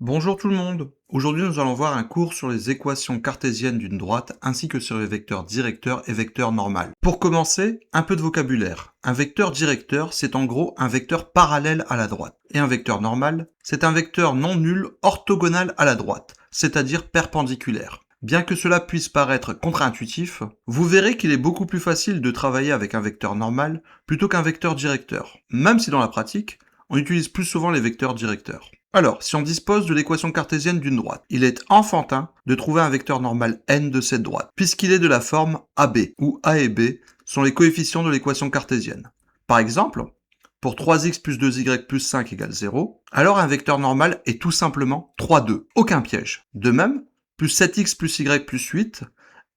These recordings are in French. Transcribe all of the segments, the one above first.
Bonjour tout le monde. Aujourd'hui, nous allons voir un cours sur les équations cartésiennes d'une droite ainsi que sur les vecteurs directeurs et vecteurs normales. Pour commencer, un peu de vocabulaire. Un vecteur directeur, c'est en gros un vecteur parallèle à la droite. Et un vecteur normal, c'est un vecteur non nul orthogonal à la droite, c'est-à-dire perpendiculaire. Bien que cela puisse paraître contre-intuitif, vous verrez qu'il est beaucoup plus facile de travailler avec un vecteur normal plutôt qu'un vecteur directeur, même si dans la pratique, on utilise plus souvent les vecteurs directeurs. Alors, si on dispose de l'équation cartésienne d'une droite, il est enfantin de trouver un vecteur normal n de cette droite, puisqu'il est de la forme AB, où A et B sont les coefficients de l'équation cartésienne. Par exemple, pour 3x plus 2y plus 5 égale 0, alors un vecteur normal est tout simplement 3, 2. Aucun piège. De même, plus 7x plus y plus 8,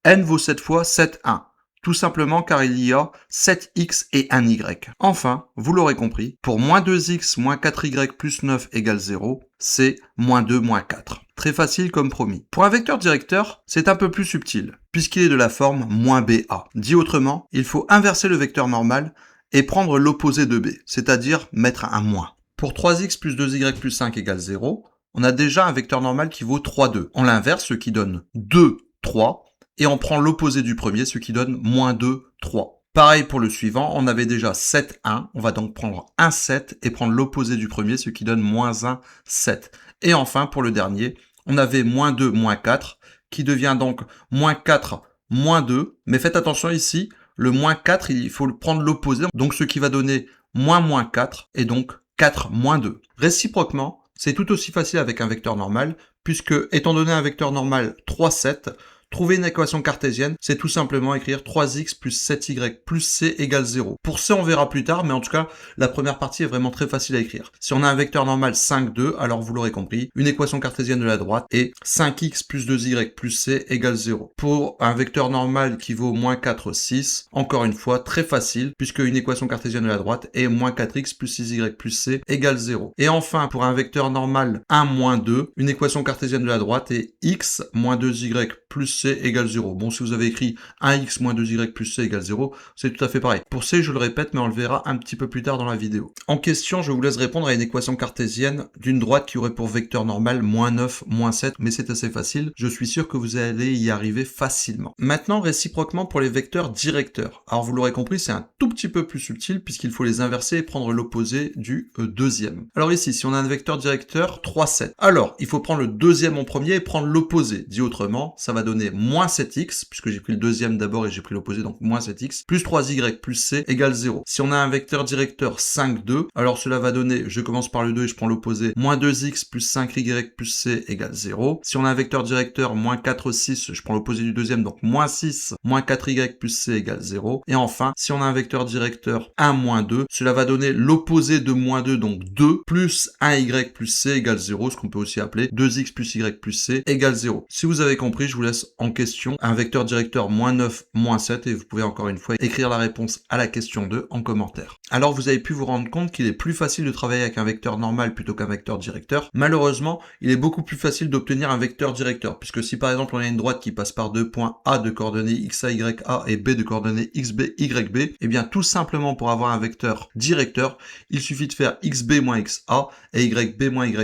n vaut cette fois 7, 1. Tout simplement car il y a 7x et 1y. Enfin, vous l'aurez compris, pour moins 2x moins 4y plus 9 égale 0, c'est moins 2 moins 4. Très facile comme promis. Pour un vecteur directeur, c'est un peu plus subtil, puisqu'il est de la forme moins ba. Dit autrement, il faut inverser le vecteur normal et prendre l'opposé de b, c'est-à-dire mettre un moins. Pour 3x plus 2y plus 5 égale 0, on a déjà un vecteur normal qui vaut 3, 2. On l'inverse, ce qui donne 2, 3, et on prend l'opposé du premier, ce qui donne moins 2, 3. Pareil pour le suivant, on avait déjà 7, 1, on va donc prendre 1, 7 et prendre l'opposé du premier, ce qui donne moins 1, 7. Et enfin, pour le dernier, on avait moins 2, moins 4, qui devient donc moins 4, moins 2, mais faites attention ici, le moins 4, il faut prendre l'opposé, donc ce qui va donner moins 4, et donc 4 moins 2. Réciproquement, c'est tout aussi facile avec un vecteur normal, puisque étant donné un vecteur normal 3, 7, trouver une équation cartésienne, c'est tout simplement écrire 3x plus 7y plus c égale 0. Pour c, on verra plus tard, mais en tout cas, la première partie est vraiment très facile à écrire. Si on a un vecteur normal 5, 2, alors vous l'aurez compris, une équation cartésienne de la droite est 5x plus 2y plus c égale 0. Pour un vecteur normal qui vaut moins 4, 6, encore une fois, très facile, puisque une équation cartésienne de la droite est moins 4x plus 6y plus c égale 0. Et enfin, pour un vecteur normal 1, moins 2, une équation cartésienne de la droite est x moins 2y plus c égale 0. Bon, si vous avez écrit 1x moins 2y plus c égale 0, c'est tout à fait pareil. Pour c, je le répète, mais on le verra un petit peu plus tard dans la vidéo. En question, je vous laisse répondre à une équation cartésienne d'une droite qui aurait pour vecteur normal moins 9, moins 7, mais c'est assez facile. Je suis sûr que vous allez y arriver facilement. Maintenant, réciproquement pour les vecteurs directeurs. Alors, vous l'aurez compris, c'est un tout petit peu plus subtil puisqu'il faut les inverser et prendre l'opposé du deuxième. Alors ici, si on a un vecteur directeur 3, 7, alors il faut prendre le deuxième en premier et prendre l'opposé. Dit autrement, ça va donner moins 7x, puisque j'ai pris le deuxième d'abord et j'ai pris l'opposé, donc moins 7x, plus 3y plus c égale 0. Si on a un vecteur directeur 5, 2, alors cela va donner, je commence par le 2 et je prends l'opposé, moins 2x plus 5y plus c égale 0. Si on a un vecteur directeur moins 4, 6, je prends l'opposé du deuxième, donc moins 6, moins 4y plus c égale 0. Et enfin, si on a un vecteur directeur 1, moins 2, cela va donner l'opposé de moins 2, donc 2, plus 1y plus c égale 0, ce qu'on peut aussi appeler 2x plus y plus c égale 0. Si vous avez compris, je vous laisse en question un vecteur directeur moins 9, moins 7, et vous pouvez encore une fois écrire la réponse à la question 2 en commentaire. Alors vous avez pu vous rendre compte qu'il est plus facile de travailler avec un vecteur normal plutôt qu'un vecteur directeur. Malheureusement, il est beaucoup plus facile d'obtenir un vecteur directeur, puisque si par exemple on a une droite qui passe par deux points A de coordonnées xa, ya et B de coordonnées xb, yb, et bien tout simplement pour avoir un vecteur directeur, il suffit de faire xb moins xa et yb moins ya.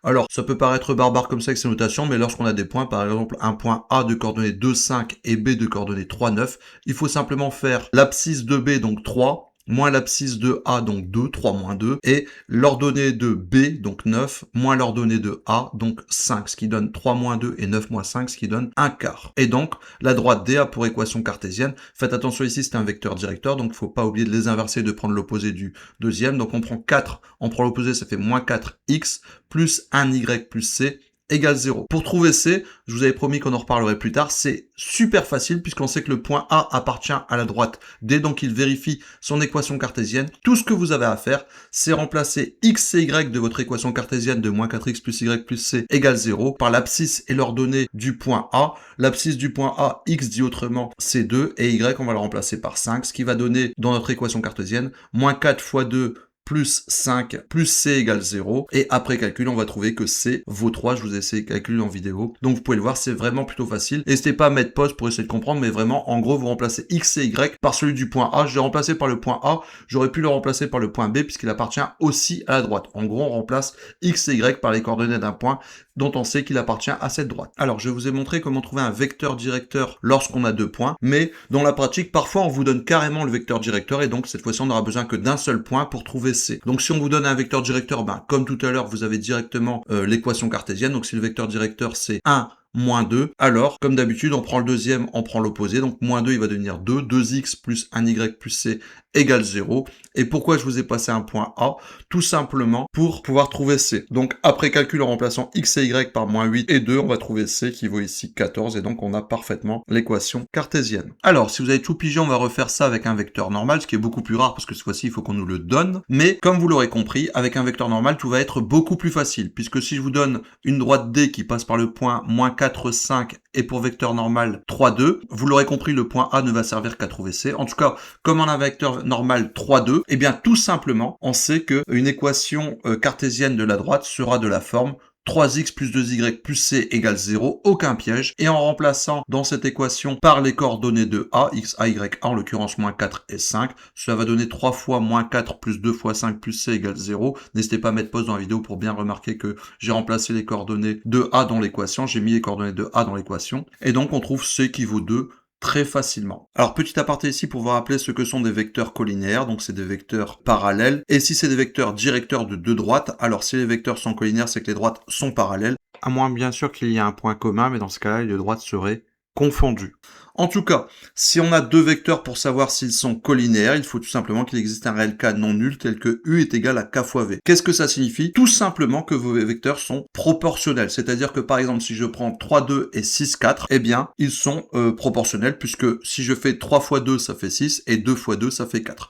Alors ça peut paraître barbare comme ça avec ces notations, mais lorsqu'on a des points, par exemple un point A de coordonnées 2, 5 et B de coordonnées 3, 9, il faut simplement faire l'abscisse de B, donc 3, moins l'abscisse de A, donc 2, 3 moins 2, et l'ordonnée de B, donc 9, moins l'ordonnée de A, donc 5, ce qui donne 3 moins 2 et 9 moins 5, ce qui donne un quart. Et donc, la droite DA pour équation cartésienne, faites attention ici, c'est un vecteur directeur, donc il ne faut pas oublier de les inverser, de prendre l'opposé du deuxième. Donc on prend 4, on prend l'opposé, ça fait moins 4x, plus 1y plus c, égale 0. Pour trouver C, je vous avais promis qu'on en reparlerait plus tard, c'est super facile puisqu'on sait que le point A appartient à la droite D, donc il vérifie son équation cartésienne. Tout ce que vous avez à faire, c'est remplacer x et y de votre équation cartésienne de moins 4x plus y plus c égale 0 par l'abscisse et l'ordonnée du point A. L'abscisse du point A, x dit autrement, c'est 2, et y, on va le remplacer par 5, ce qui va donner, dans notre équation cartésienne, moins 4 fois 2 plus 5 plus C égale 0. Et après calcul, on va trouver que C vaut 3. Je vous ai essayé de calculer en vidéo. Donc vous pouvez le voir, c'est vraiment plutôt facile. N'hésitez pas à mettre pause pour essayer de comprendre, mais vraiment, en gros, vous remplacez X et Y par celui du point A. Je l'ai remplacé par le point A. J'aurais pu le remplacer par le point B puisqu'il appartient aussi à la droite. En gros, on remplace X et Y par les coordonnées d'un point dont on sait qu'il appartient à cette droite. Alors, je vous ai montré comment trouver un vecteur directeur lorsqu'on a 2 points, mais dans la pratique, parfois, on vous donne carrément le vecteur directeur et donc, cette fois-ci, on n'aura besoin que d'un seul point pour trouver C. Donc, si on vous donne un vecteur directeur, comme tout à l'heure, vous avez directement l'équation cartésienne. Donc, si le vecteur directeur, c'est 1, moins 2, alors, comme d'habitude, on prend le deuxième, on prend l'opposé, donc moins 2, il va devenir 2, 2x plus 1y plus c égale 0. Et pourquoi je vous ai passé un point A? Tout simplement pour pouvoir trouver C. Donc, après calcul en remplaçant x et y par moins 8 et 2, on va trouver C qui vaut ici 14, et donc on a parfaitement l'équation cartésienne. Alors, si vous avez tout pigé, on va refaire ça avec un vecteur normal, ce qui est beaucoup plus rare, parce que cette fois-ci, il faut qu'on nous le donne. Mais, comme vous l'aurez compris, avec un vecteur normal, tout va être beaucoup plus facile, puisque si je vous donne une droite D qui passe par le point moins 4, 5, et pour vecteur normal 3, 2, vous l'aurez compris, le point A ne va servir qu'à trouver C. En tout cas, comme on a un vecteur normal 3, 2, et bien tout simplement, on sait qu'une équation cartésienne de la droite sera de la forme 3x plus 2y plus c égale 0, aucun piège. Et en remplaçant dans cette équation par les coordonnées de a, x, a, y, a, en l'occurrence moins 4 et 5, cela va donner 3 fois moins 4 plus 2 fois 5 plus c égale 0. N'hésitez pas à mettre pause dans la vidéo pour bien remarquer que j'ai remplacé les coordonnées de a dans l'équation, j'ai mis les coordonnées de a dans l'équation, et donc on trouve c qui vaut 2 très facilement. Alors, petit aparté ici pour vous rappeler ce que sont des vecteurs collinaires, donc c'est des vecteurs parallèles, et si c'est des vecteurs directeurs de deux droites, alors si les vecteurs sont collinaires, c'est que les droites sont parallèles, à moins bien sûr qu'il y ait un point commun, mais dans ce cas-là, les deux droites seraient confondues. En tout cas, si on a deux vecteurs pour savoir s'ils sont collinaires, il faut tout simplement qu'il existe un réel cas non nul tel que U est égal à K fois V. Qu'est-ce que ça signifie? Tout simplement que vos vecteurs sont proportionnels. C'est-à-dire que par exemple, si je prends 3, 2 et 6, 4, eh bien, ils sont proportionnels puisque si je fais 3 fois 2, ça fait 6 et 2 fois 2, ça fait 4.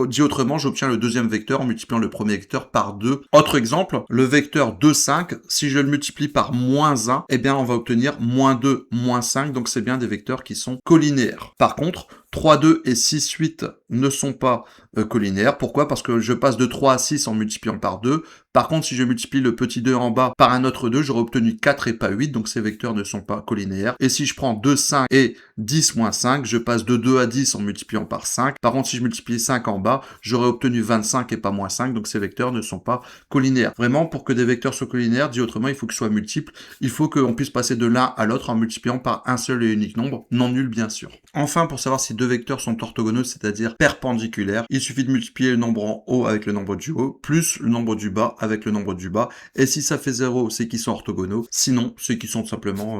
Dit autrement, j'obtiens le deuxième vecteur en multipliant le premier vecteur par 2. Autre exemple, le vecteur 2, 5, si je le multiplie par moins 1, eh bien, on va obtenir moins 2, moins 5, donc c'est bien des vecteurs qui sont collinaires. Par contre, 3, 2 et 6, 8 ne sont pas collinaires. Pourquoi? Parce que je passe de 3 à 6 en multipliant par 2. Par contre, si je multiplie le petit 2 en bas par un autre 2, j'aurais obtenu 4 et pas 8, donc ces vecteurs ne sont pas collinaires. Et si je prends 2, 5 et 10 moins 5, je passe de 2 à 10 en multipliant par 5. Par contre, si je multiplie 5 en bas, j'aurais obtenu 25 et pas moins 5, donc ces vecteurs ne sont pas collinaires. Vraiment, pour que des vecteurs soient collinaires, dit autrement, il faut qu'ils soient multiples. Il faut qu'on puisse passer de l'un à l'autre en multipliant par un seul et unique nombre, non nul bien sûr. Enfin, pour savoir si deux vecteurs sont orthogonaux, c'est-à-dire perpendiculaires, il suffit de multiplier le nombre en haut avec le nombre du haut, plus le nombre du bas avec le nombre du bas, et si ça fait 0, c'est qu'ils sont orthogonaux, sinon, c'est qu'ils sont tout simplement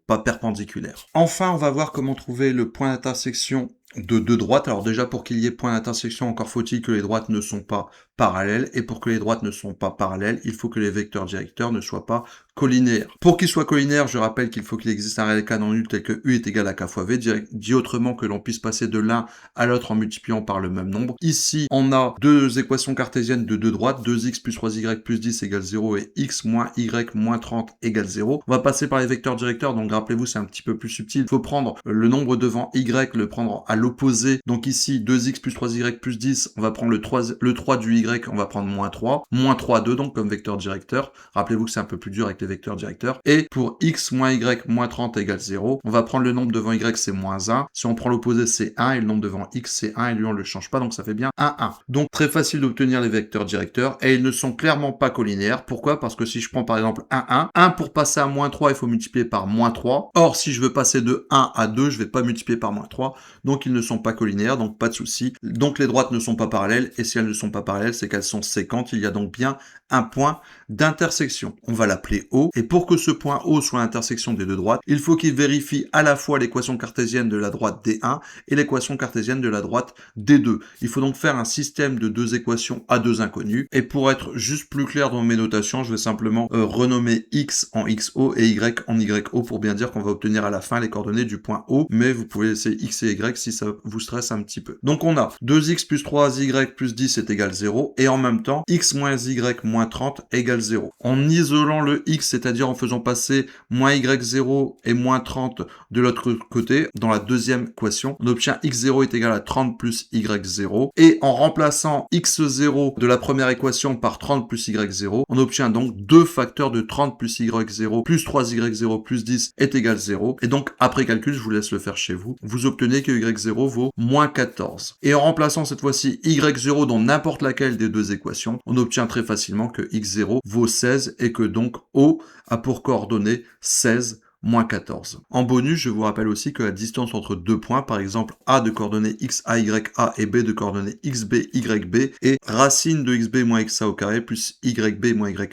pas perpendiculaires. Enfin, on va voir comment trouver le point d'intersection de deux droites. Alors déjà, pour qu'il y ait point d'intersection, encore faut-il que les droites ne sont pas parallèles, et pour que les droites ne sont pas parallèles, il faut que les vecteurs directeurs ne soient pas collinaires. Pour qu'ils soient collinaires, je rappelle qu'il faut qu'il existe un réel cas non nul tel que U est égal à K fois V, dit autrement que l'on puisse passer de l'un à l'autre en multipliant par le même nombre. Ici, on a deux équations cartésiennes de deux droites, 2x plus 3y plus 10 égale 0 et x moins y moins 30 égale 0. On va passer par les vecteurs directeurs, donc rappelez-vous, c'est un petit peu plus subtil. Il faut prendre le nombre devant y, le prendre à l'opposé. Donc ici, 2x plus 3y plus 10, on va prendre le 3 du y, on va prendre moins 3. Moins 3, 2, donc comme vecteur directeur. Rappelez-vous que c'est un peu plus dur avec les vecteurs directeurs. Et pour x moins y moins 30 égale 0, on va prendre le nombre devant y, c'est moins 1. Si on prend l'opposé, c'est 1, et le nombre devant x, c'est 1, et lui, on le change pas, donc ça fait bien 1, 1. Donc très facile d'obtenir les vecteurs directeurs, et ils ne sont clairement pas collinaires. Pourquoi? Parce que si je prends par exemple 1, 1 pour passer à moins 3, il faut multiplier par moins 3. Or, si je veux passer de 1 à 2, je vais pas multiplier par moins 3, donc ils ne sont pas collinaires, donc pas de souci. Donc les droites ne sont pas parallèles, et si elles ne sont pas parallèles, c'est qu'elles sont séquentes. Il y a donc bien un point d'intersection. On va l'appeler O, et pour que ce point O soit l'intersection des deux droites, il faut qu'il vérifie à la fois l'équation cartésienne de la droite D1 et l'équation cartésienne de la droite D2. Il faut donc faire un système de deux équations à deux inconnues, et pour être juste plus clair dans mes notations, je vais simplement renommer X en XO et Y en YO pour bien dire qu'on va obtenir à la fin les coordonnées du point O, mais vous pouvez laisser X et Y si ça vous stresse un petit peu. Donc on a 2x plus 3y plus 10 est égal 0, 0 et en même temps x moins y moins 30 égale 0. En isolant le x, c'est-à-dire en faisant passer moins y0 et moins 30 de l'autre côté, dans la deuxième équation, on obtient x0 est égal à 30 plus y0 et en remplaçant x0 de la première équation par 30 plus y0, on obtient donc 2 facteurs de 30 plus y0 plus 3y0 plus 10 est égal 0 et donc après calcul, je vous laisse le faire chez vous, vous obtenez que y0 vaut moins 14. Et en remplaçant cette fois-ci y0 dans n'importe laquelle des deux équations, on obtient très facilement que x0 vaut 16 et que donc O a pour coordonnée 16 moins 14. En bonus, je vous rappelle aussi que la distance entre deux points, par exemple A de coordonnées x, a, y, a et B de coordonnées x, b, y, b, est racine de xb moins xa au carré plus yb moins ya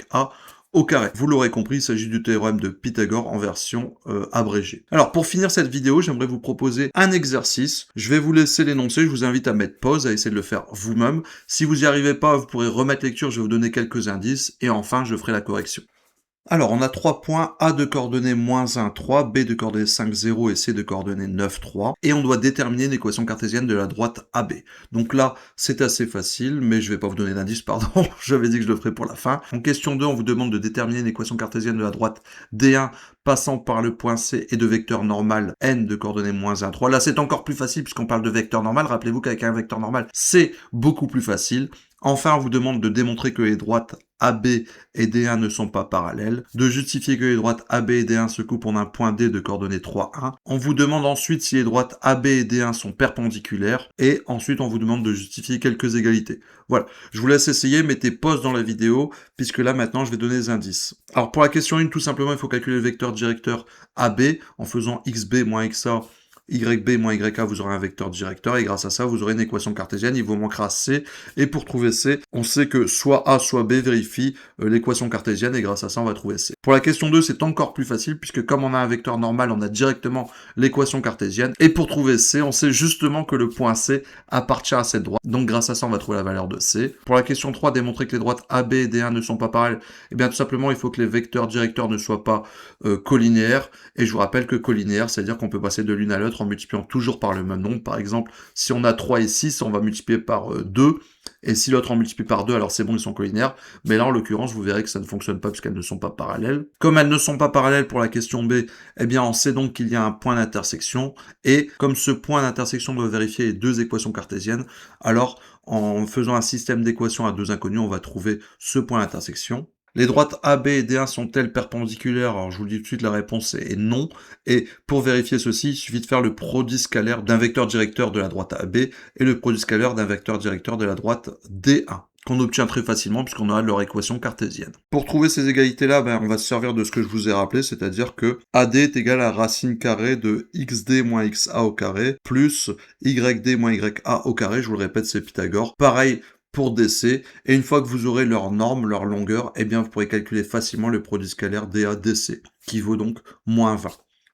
au carré. Vous l'aurez compris, il s'agit du théorème de Pythagore en version abrégée. Alors pour finir cette vidéo, j'aimerais vous proposer un exercice. Je vais vous laisser l'énoncé, je vous invite à mettre pause, à essayer de le faire vous-même. Si vous n'y arrivez pas, vous pourrez remettre lecture, je vais vous donner quelques indices, et enfin je ferai la correction. Alors, on a 3 points, A de coordonnées moins 1, 3, B de coordonnées 5, 0 et C de coordonnées 9, 3. Et on doit déterminer une équation cartésienne de la droite AB. Donc là, c'est assez facile, mais je vais pas vous donner d'indice, pardon, j'avais dit que je le ferais pour la fin. En question 2, on vous demande de déterminer une équation cartésienne de la droite D1 passant par le point C et de vecteur normal N de coordonnées moins 1, 3. Là, c'est encore plus facile puisqu'on parle de vecteur normal. Rappelez-vous qu'avec un vecteur normal, c'est beaucoup plus facile. Enfin, on vous demande de démontrer que les droites AB et D1 ne sont pas parallèles, de justifier que les droites AB et D1 se coupent en un point D de coordonnées 3, 1. On vous demande ensuite si les droites AB et D1 sont perpendiculaires, et ensuite on vous demande de justifier quelques égalités. Voilà, je vous laisse essayer, mettez pause dans la vidéo, puisque là maintenant je vais donner des indices. Alors pour la question 1, tout simplement il faut calculer le vecteur directeur AB, en faisant xb moins xa, YB moins YA, vous aurez un vecteur directeur, et grâce à ça, vous aurez une équation cartésienne, il vous manquera C, et pour trouver C, on sait que soit A, soit B vérifie l'équation cartésienne, et grâce à ça, on va trouver C. Pour la question 2, c'est encore plus facile, puisque comme on a un vecteur normal, on a directement l'équation cartésienne, et pour trouver C, on sait justement que le point C appartient à cette droite, donc grâce à ça, on va trouver la valeur de C. Pour la question 3, démontrer que les droites AB et D1 ne sont pas parallèles, et bien tout simplement, il faut que les vecteurs directeurs ne soient pas collinéaires, et je vous rappelle que collinéaire, c'est-à-dire qu'on peut passer de l'une à l'autre en multipliant toujours par le même nombre. Par exemple, si on a 3 et 6, on va multiplier par 2, et si l'autre en multiplie par 2, alors c'est bon, ils sont collinaires, mais là, en l'occurrence, vous verrez que ça ne fonctionne pas puisqu'elles ne sont pas parallèles. Comme elles ne sont pas parallèles pour la question B, eh bien, on sait donc qu'il y a un point d'intersection, et comme ce point d'intersection doit vérifier les deux équations cartésiennes, alors, en faisant un système d'équations à deux inconnues, on va trouver ce point d'intersection. Les droites AB et D1 sont-elles perpendiculaires? Alors je vous le dis tout de suite, la réponse est non. Et pour vérifier ceci, il suffit de faire le produit scalaire d'un vecteur directeur de la droite AB et le produit scalaire d'un vecteur directeur de la droite D1, qu'on obtient très facilement puisqu'on a leur équation cartésienne. Pour trouver ces égalités-là, on va se servir de ce que je vous ai rappelé, c'est-à-dire que AD est égal à racine carrée de xd moins xa au carré plus yd moins ya au carré. Je vous le répète, c'est Pythagore. Pareil pour DC, et une fois que vous aurez leur norme, leur longueur, eh bien vous pourrez calculer facilement le produit scalaire DA-DC, qui vaut donc moins 20.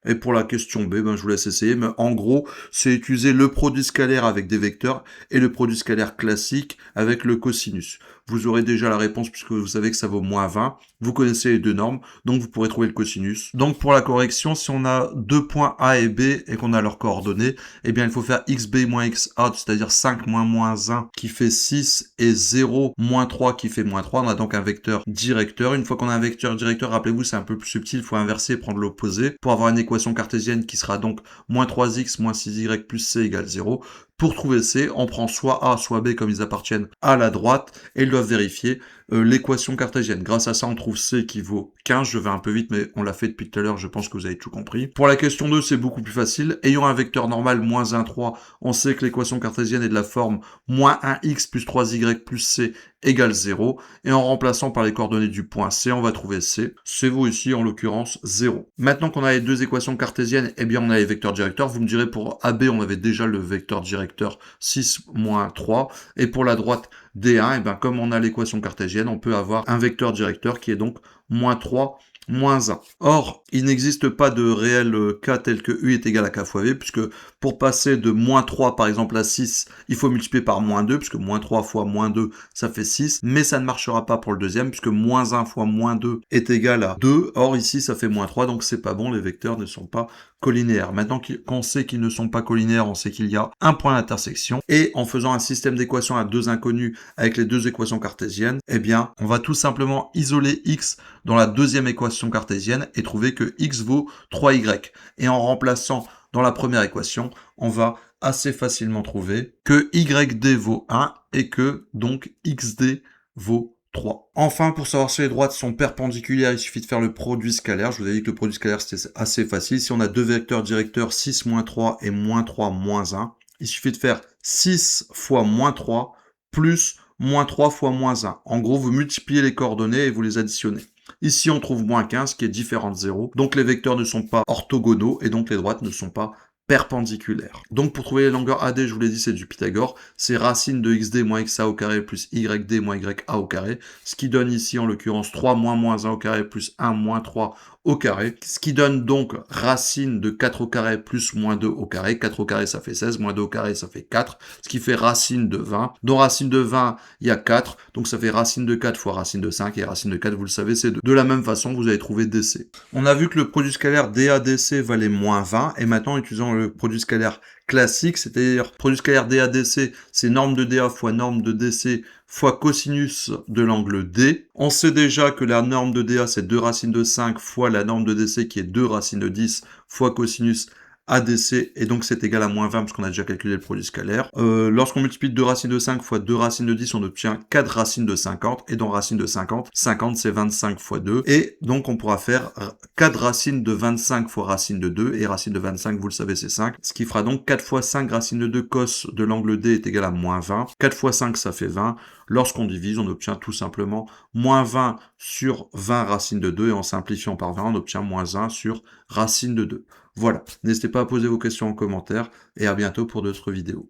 Et pour la question B, je vous laisse essayer, mais en gros, c'est utiliser le produit scalaire avec des vecteurs et le produit scalaire classique avec le cosinus. Vous aurez déjà la réponse puisque vous savez que ça vaut moins 20. Vous connaissez les deux normes, donc vous pourrez trouver le cosinus. Donc pour la correction, si on a deux points A et B et qu'on a leurs coordonnées, eh bien il faut faire xb moins xa, c'est-à-dire 5 moins 1 qui fait 6 et 0 moins 3 qui fait moins 3. On a donc un vecteur directeur. Une fois qu'on a un vecteur directeur, rappelez-vous, c'est un peu plus subtil, il faut inverser et prendre l'opposé pour avoir une équation cartésienne qui sera donc moins 3x moins 6y plus c égale 0. Pour trouver C, on prend soit A, soit B comme ils appartiennent à la droite et ils doivent vérifier l'équation cartésienne. Grâce à ça, on trouve C qui vaut 15. Je vais un peu vite, mais on l'a fait depuis tout à l'heure, je pense que vous avez tout compris. Pour la question 2, c'est beaucoup plus facile. Ayant un vecteur normal, moins 1, 3, on sait que l'équation cartésienne est de la forme moins 1x plus 3y plus c égale 0. Et en remplaçant par les coordonnées du point C, on va trouver C. C vaut ici, en l'occurrence, 0. Maintenant qu'on a les deux équations cartésiennes, eh bien on a les vecteurs directeurs. Vous me direz, pour AB, on avait déjà le vecteur directeur 6 moins 3. Et pour la droite D1, comme on a l'équation cartésienne, on peut avoir un vecteur directeur qui est donc moins 3, moins 1. Or, il n'existe pas de réel cas tel que U est égal à K fois V, puisque Pour passer de moins 3 par exemple à 6, il faut multiplier par moins 2, puisque moins 3 fois moins 2, ça fait 6, mais ça ne marchera pas pour le deuxième, puisque moins 1 fois moins 2 est égal à 2, or ici ça fait moins 3, donc c'est pas bon, les vecteurs ne sont pas collinéaires. Maintenant qu'on sait qu'ils ne sont pas collinéaires, on sait qu'il y a un point d'intersection, et en faisant un système d'équations à deux inconnus avec les deux équations cartésiennes, eh bien, on va tout simplement isoler x dans la deuxième équation cartésienne et trouver que x vaut 3y. Et en remplaçant dans la première équation, on va assez facilement trouver que yd vaut 1 et que donc xd vaut 3. Enfin, pour savoir si les droites sont perpendiculaires, il suffit de faire le produit scalaire. Je vous ai dit que le produit scalaire, c'était assez facile. Si on a deux vecteurs directeurs, 6, moins 3 et moins 3, moins 1, il suffit de faire 6 fois moins 3 plus moins 3 fois moins 1. En gros, vous multipliez les coordonnées et vous les additionnez. Ici, on trouve moins 15 qui est différent de 0. Donc, les vecteurs ne sont pas orthogonaux et donc les droites ne sont pas perpendiculaires. Donc, pour trouver les longueurs AD, je vous l'ai dit, c'est du Pythagore. C'est racine de xd moins xa au carré plus yd moins ya au carré. Ce qui donne ici, en l'occurrence, 3 moins moins 1 au carré plus 1 moins 3 au carré. Ce qui donne donc racine de 4 au carré plus moins 2 au carré. 4 au carré, ça fait 16. Moins 2 au carré, ça fait 4. Ce qui fait racine de 20. Dans racine de 20, il y a 4. Donc, ça fait racine de 4 fois racine de 5. Et racine de 4, vous le savez, c'est 2. De la même façon, vous allez trouver DC. On a vu que le produit scalaire DADC valait moins 20. Et maintenant, utilisant le produit scalaire classique, c'est-à-dire produit scalaire DADC, c'est norme de DA fois norme de DC fois cosinus de l'angle D. On sait déjà que la norme de DA, c'est 2 racines de 5 fois la norme de DC qui est 2 racines de 10 fois cosinus ADC, et donc c'est égal à moins 20 parce qu'on a déjà calculé le produit scalaire. Lorsqu'on multiplie 2 racines de 5 fois 2 racines de 10, on obtient 4 racines de 50, et dans racine de 50, 50 c'est 25 fois 2, et donc on pourra faire 4 racines de 25 fois racine de 2, et racine de 25, vous le savez, c'est 5, ce qui fera donc 4 fois 5 racine de 2 cos de l'angle D est égal à moins 20, 4 fois 5 ça fait 20, lorsqu'on divise, on obtient tout simplement moins 20 sur 20 racine de 2, et en simplifiant par 20, on obtient moins 1 sur racine de 2. Voilà, n'hésitez pas à poser vos questions en commentaire, et à bientôt pour d'autres vidéos.